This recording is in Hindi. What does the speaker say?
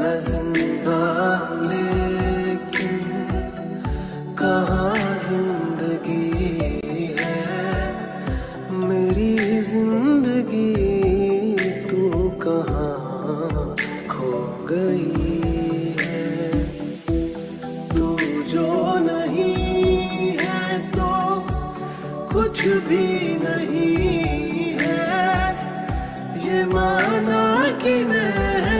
मैं जिंदा लेकिन कहाँ जिंदगी है मेरी जिंदगी, तू कहाँ खो गई है। तू जो नहीं है तो कुछ भी नहीं है, ये माना कि मैं